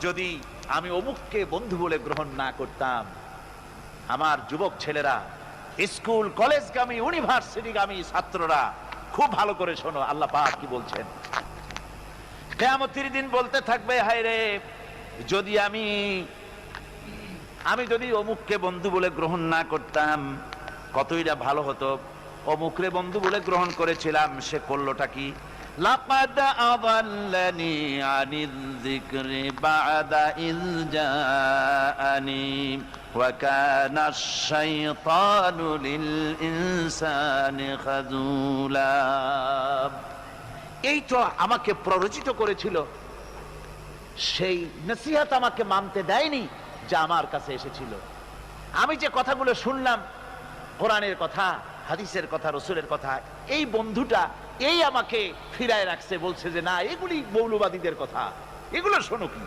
যদি আমি অমুককে বন্ধু বলে গ্রহণ না করতাম, আমার যুবক ছেলেরা, স্কুল কলেজগামী ইউনিভার্সিটিগামী ছাত্ররা খুব ভালো করে শোনো, আল্লাহ পাক কি বলছেন। কিয়ামতের দিন বলতে থাকবে, হায় রে, যদি আমি যদি অমুককে বন্ধু বলে গ্রহণ না করতাম কতই না ভালো হতো। অমুকরে বন্ধু বলে গ্রহণ করেছিলাম, সে করলোটা কি? লাকাদ আযাল্লানি আনিয যিকরি বা'দা ইয জাআনি ওয়া কানা আশ-শাইতানু লিল ইনসানি খাযুলা। এই তো আমাকে প্ররোচিত করেছিল, সেই নসিহত আমাকে মানতে দেয়নি যা আমার কাছে এসেছিল। আমি যে কথাগুলো শুনলাম, কোরআনের কথা, হাদিসের কথা, রাসূলের কথা, এই বন্ধুটা এই আমাকে ফিরায় রাখছে, বলছে যে না, এগুলি মৌলবাদীদের কথা, এগুলো শোনো কি।